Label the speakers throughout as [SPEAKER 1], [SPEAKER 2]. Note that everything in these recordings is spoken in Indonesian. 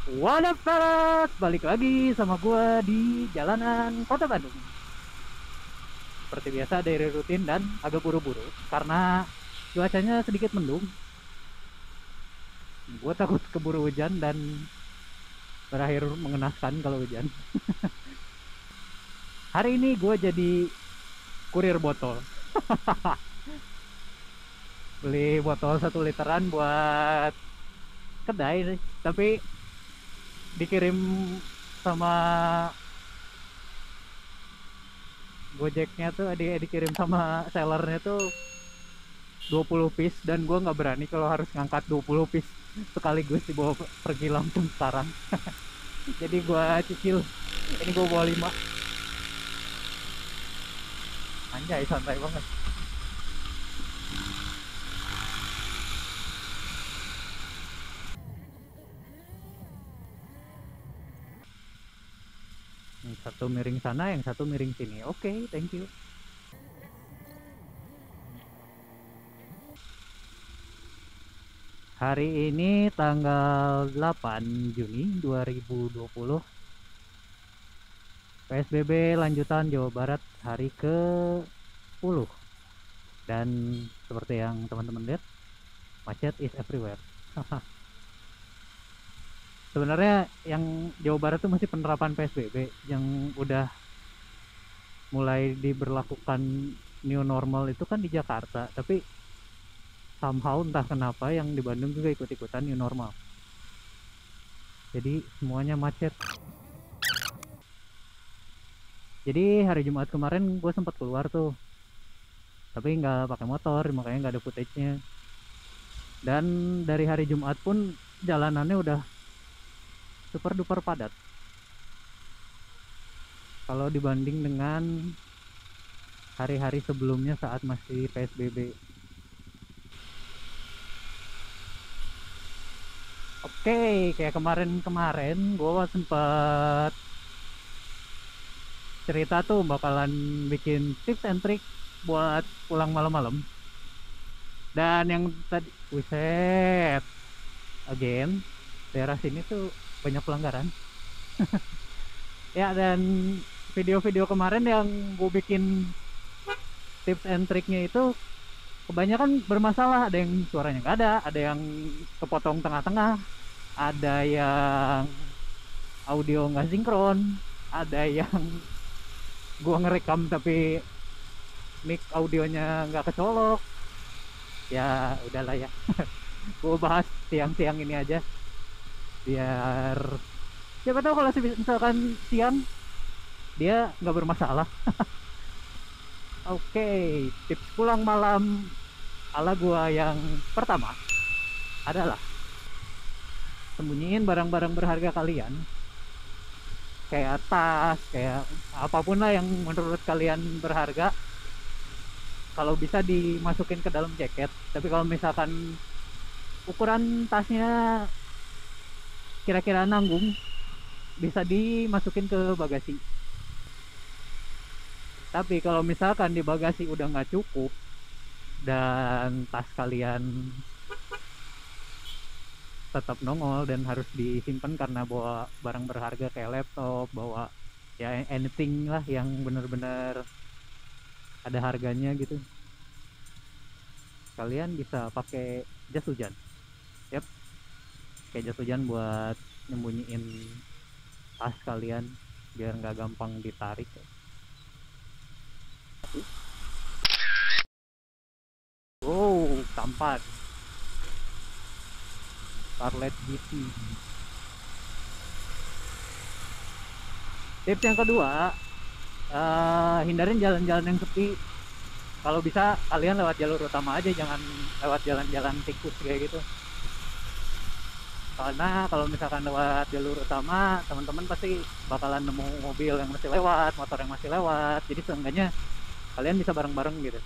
[SPEAKER 1] What up fellas, balik lagi sama gua di jalanan kota Bandung. Seperti biasa dari rutin dan agak buru-buru karena cuacanya sedikit mendung. Gua takut keburu hujan dan berakhir mengenaskan kalau hujan. Hari ini gua jadi kurir botol. Beli botol 1 literan buat kedai sih, tapi dikirim sama Gojeknya tuh dikirim sama sellernya tuh 20 piece dan gue nggak berani kalau harus ngangkat 20 piece sekaligus dibawa pergi langsung sekarang. Jadi gue cicil, ini gue bawa 5. Anjay, santai banget. Yang satu miring sana, yang satu miring sini. Oke, thank you. Hari ini tanggal 8 Juni 2020, PSBB lanjutan Jawa Barat hari ke-10. Dan seperti yang teman-teman lihat, macet is everywhere. Sebenarnya yang Jawa Barat tuh masih penerapan PSBB yang udah mulai diberlakukan new normal itu kan di Jakarta, tapi somehow entah kenapa yang di Bandung juga ikut-ikutan new normal. Jadi semuanya macet. Jadi hari Jumat kemarin gue sempat keluar tuh, tapi nggak pakai motor, makanya nggak ada footage-nya. Dan dari hari Jumat pun jalanannya udah super duper padat. Kalau dibanding dengan hari-hari sebelumnya saat masih PSBB. Oke, kayak kemarin-kemarin gue sempet cerita tuh bakalan bikin tips and trick buat pulang malam-malam. Dan yang tadi, wiset, again, daerah sini tuh banyak pelanggaran. Ya, dan video-video kemarin yang gue bikin tips and triknya itu kebanyakan bermasalah. Ada yang suaranya nggak ada yang kepotong tengah-tengah, ada yang audio nggak sinkron, ada yang gua ngerekam tapi mic audionya nggak kecolok. Ya udahlah ya. Gua bahas siang-siang ini aja biar siapa tahu kalau misalkan siang dia nggak bermasalah. Oke, tips pulang malam ala gua yang pertama adalah sembunyiin barang-barang berharga kalian, kayak tas, kayak apapun lah yang menurut kalian berharga. Kalau bisa dimasukin ke dalam jaket, tapi kalau misalkan ukuran tasnya kira-kira nanggung, bisa dimasukin ke bagasi. Tapi kalau misalkan di bagasi udah nggak cukup dan tas kalian tetap nongol dan harus disimpan karena bawa barang berharga kayak laptop, bawa ya anything lah yang bener-bener ada harganya gitu, kalian bisa pakai jas hujan. Yap, kayak jas hujan buat nyembunyiin tas kalian biar nggak gampang ditarik. Oh, tampan Scarlet GT. Tips yang kedua, hindarin jalan-jalan yang sepi. Kalau bisa kalian lewat jalur utama aja, jangan lewat jalan-jalan tikus kayak gitu. Karena kalau misalkan lewat jalur utama, teman-teman pasti bakalan nemu mobil yang masih lewat, motor yang masih lewat. Jadi seenggaknya kalian bisa bareng-bareng gitu.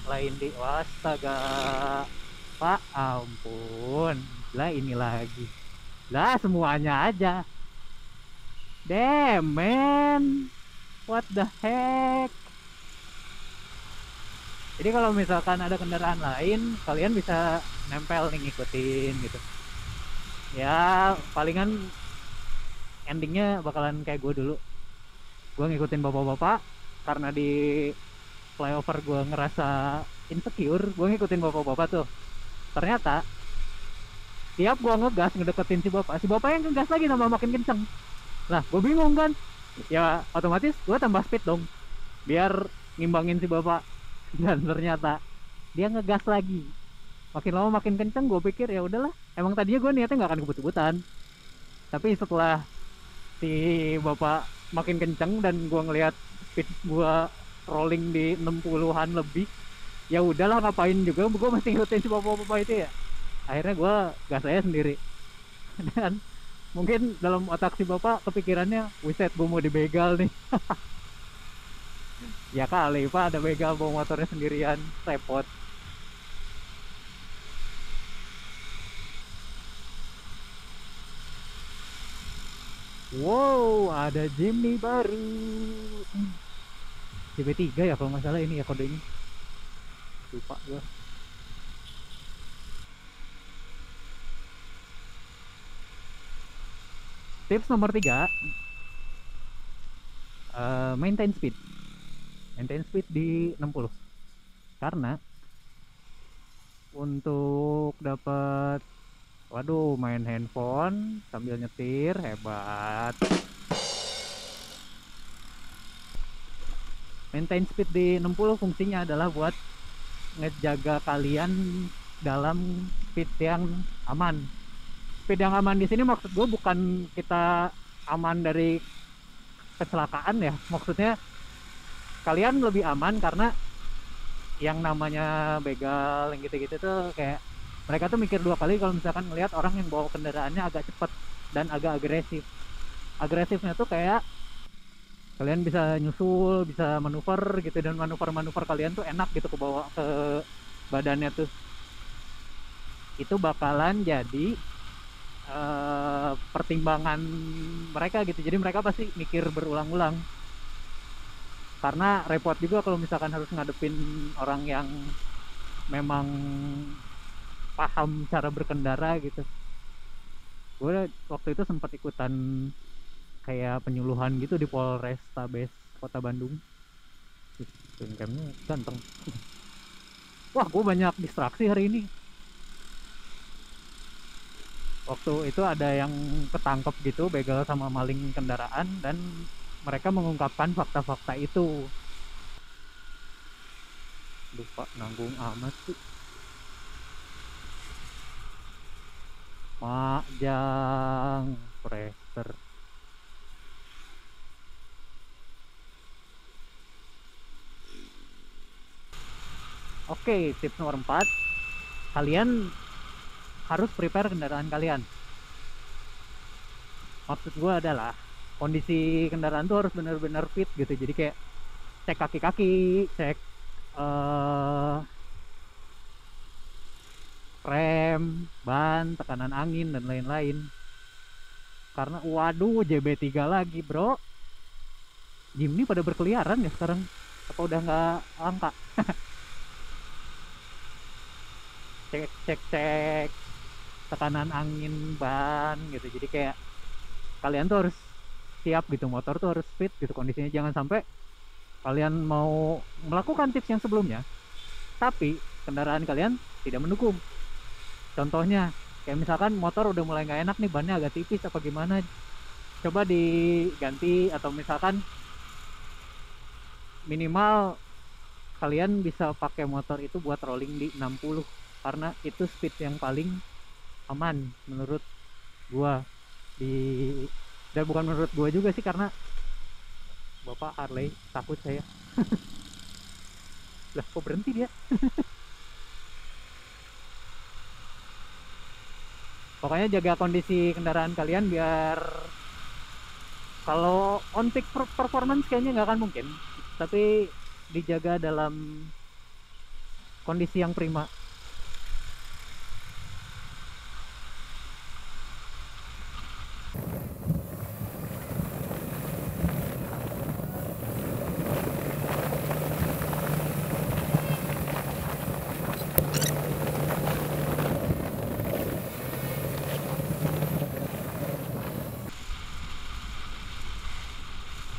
[SPEAKER 1] Lain di wastaga, Pak ampun, lah ini lagi. Lah semuanya aja. Damn man, what the heck. Jadi kalau misalkan ada kendaraan lain, kalian bisa nempel nih, ngikutin gitu. Ya palingan endingnya bakalan kayak gue dulu. Gue ngikutin bapak-bapak karena di flyover gue ngerasa insecure, gue ngikutin bapak-bapak tuh. Ternyata tiap gue ngegas ngedeketin si bapak yang ngegas lagi tambah makin kenceng. Lah gue bingung kan, ya otomatis gue tambah speed dong biar ngimbangin si bapak. Dan ternyata dia ngegas lagi, makin lama makin kenceng. Gue pikir ya udahlah, emang tadinya gue niatnya nggak akan kebut-kebutan, tapi setelah si bapak makin kenceng dan gue ngelihat speed gue rolling di 60-an lebih, ya udahlah ngapain juga gue masih ngikutin si bapak-bapak itu ya. Akhirnya gue gas saya sendiri. Dan mungkin dalam otak si bapak kepikirannya, wiset gue mau dibegal nih. Ya kali pak, ada begal bawa motornya sendirian, repot. Wow, ada Jimny baru. CB3 ya kalau nggak salah ini ya kodenya. Lupa gue. Tips nomor 3, maintain speed. Maintain speed di 60. Karena untuk dapat, waduh, main handphone sambil nyetir hebat. Maintain speed di 60 fungsinya adalah buat ngejaga kalian dalam speed yang aman. Speed yang aman di sini maksud gue bukan kita aman dari kecelakaan ya. Maksudnya kalian lebih aman karena yang namanya begal yang gitu-gitu tuh kayak mereka tuh mikir dua kali kalau misalkan ngelihat orang yang bawa kendaraannya agak cepat dan agak agresif. Agresifnya tuh kayak kalian bisa nyusul, bisa manuver gitu, dan manuver-manuver kalian tuh enak gitu ke bawah ke badannya tuh. Itu bakalan jadi pertimbangan mereka gitu. Jadi mereka pasti mikir berulang-ulang. Karena repot juga kalau misalkan harus ngadepin orang yang memang paham cara berkendara gitu. Gue waktu itu sempat ikutan kayak penyuluhan gitu di Polrestabes Kota Bandung. Campnya ganteng. Wah, gue banyak distraksi hari ini. Waktu itu ada yang ketangkep gitu begal sama maling kendaraan, dan mereka mengungkapkan fakta-fakta itu. Lupa nanggung amat sih. Majang Prester. Oke, tips nomor 4, kalian harus prepare kendaraan kalian. Maksud gue adalah kondisi kendaraan tuh harus benar-benar fit gitu. Jadi kayak cek kaki-kaki, cek rem, ban, tekanan angin, dan lain-lain. Karena waduh, JB3 lagi bro. Jimny pada berkeliaran ya sekarang. Apa udah nggak langka? Cek cek cek tekanan angin, ban gitu. Jadi kayak kalian tuh harus siap gitu, motor tuh harus fit gitu kondisinya. Jangan sampai kalian mau melakukan tips yang sebelumnya tapi kendaraan kalian tidak mendukung. Contohnya kayak misalkan motor udah mulai nggak enak nih, bannya agak tipis apa gimana, coba diganti. Atau misalkan minimal kalian bisa pakai motor itu buat rolling di 60, karena itu speed yang paling aman menurut gua. Dan bukan menurut gua juga sih, karena bapak Harley takut saya. Lah kok berhenti dia? Pokoknya jaga kondisi kendaraan kalian biar kalau on peak performance kayaknya nggak akan mungkin, tapi dijaga dalam kondisi yang prima.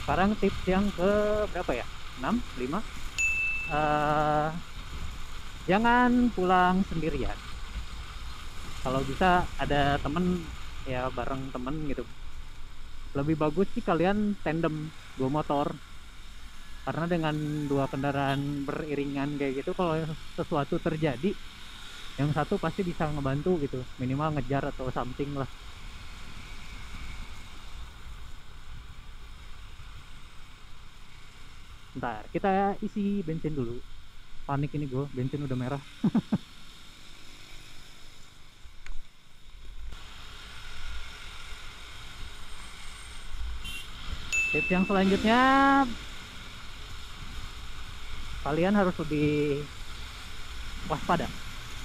[SPEAKER 1] Sekarang tips yang ke berapa ya? 6, 5. Eh, jangan pulang sendirian. Kalau bisa ada temen, ya bareng temen gitu. Lebih bagus sih kalian tandem, dua motor. Karena dengan dua kendaraan beriringan kayak gitu, kalau sesuatu terjadi, yang satu pasti bisa ngebantu gitu, minimal ngejar atau something lah. Ntar kita isi bensin dulu. Panik ini gue, bensin udah merah. Tips yang selanjutnya, kalian harus lebih waspada.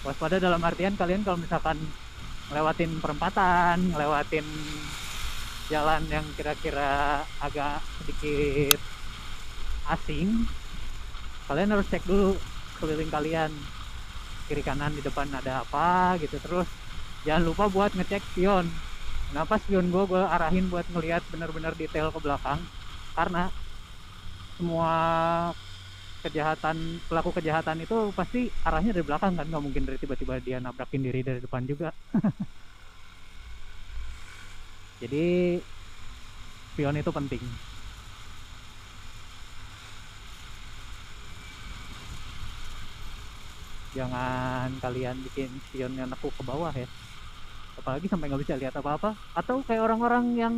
[SPEAKER 1] Waspada dalam artian kalian kalau misalkan ngelewatin perempatan, ngelewatin jalan yang kira-kira agak sedikit asing, kalian harus cek dulu keliling kalian, kiri kanan di depan ada apa gitu. Terus jangan lupa buat ngecek spion. Kenapa spion gue arahin buat ngelihat benar-benar detail ke belakang? Karena semua pelaku kejahatan itu pasti arahnya dari belakang kan, nggak mungkin dari tiba-tiba dia nabrakin diri dari depan juga. Jadi spion itu penting. Jangan kalian bikin spionnya nekuk ke bawah ya, apalagi sampai nggak bisa lihat apa-apa, atau kayak orang-orang yang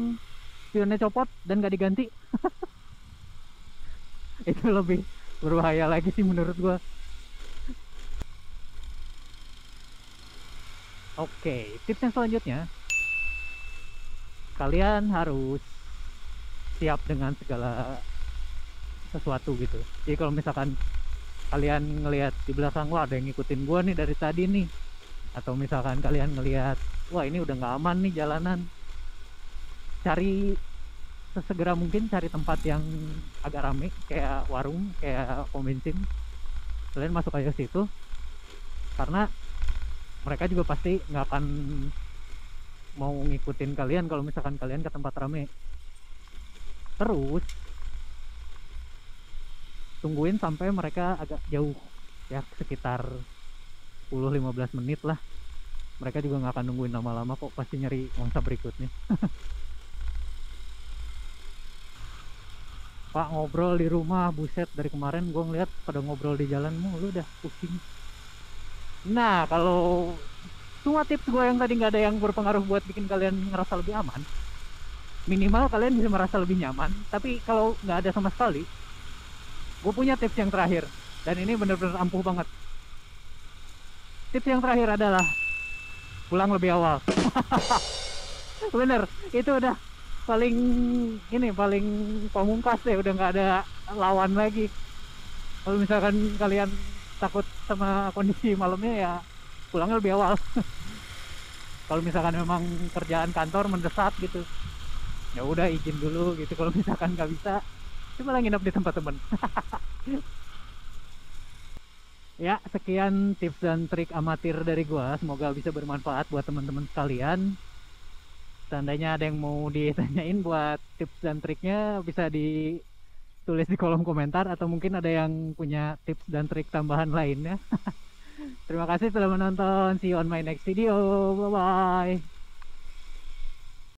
[SPEAKER 1] spionnya copot dan nggak diganti. Itu lebih berbahaya lagi sih menurut gua. Oke, tips yang selanjutnya, kalian harus siap dengan segala sesuatu gitu. Jadi kalau misalkan kalian ngelihat di belakang, wah ada yang ngikutin gua nih dari tadi nih, atau misalkan kalian ngelihat, wah ini udah nggak aman nih jalanan, cari sesegera mungkin cari tempat yang agak rame, kayak warung, kayak pom bensin. Kalian masuk aja ke situ, karena mereka juga pasti nggak akan mau ngikutin kalian kalau misalkan kalian ke tempat rame. Terus tungguin sampai mereka agak jauh, ya sekitar 10-15 menit lah. Mereka juga nggak akan nungguin lama-lama kok, pasti nyari mangsa berikutnya. Pak ngobrol di rumah, buset, dari kemarin gue ngeliat pada ngobrol di jalan mulu, udah pusing. Nah, kalau semua tips gue yang tadi nggak ada yang berpengaruh buat bikin kalian ngerasa lebih aman, minimal kalian bisa merasa lebih nyaman. Tapi kalau nggak ada sama sekali, gue punya tips yang terakhir, dan ini bener-bener ampuh banget. Tips yang terakhir adalah pulang lebih awal. Bener, itu udah paling paling pamungkas deh, udah nggak ada lawan lagi. Kalau misalkan kalian takut sama kondisi malamnya, ya pulangnya lebih awal. Kalau misalkan memang kerjaan kantor mendesak gitu, ya udah izin dulu gitu. Kalau misalkan nggak bisa, coba lah nginep di tempat temen. Ya, sekian tips dan trik amatir dari gua, semoga bisa bermanfaat buat teman-teman sekalian. Seandainya ada yang mau ditanyain buat tips dan triknya, bisa ditulis di kolom komentar, atau mungkin ada yang punya tips dan trik tambahan lainnya. Terima kasih telah menonton, see you on my next video, bye bye.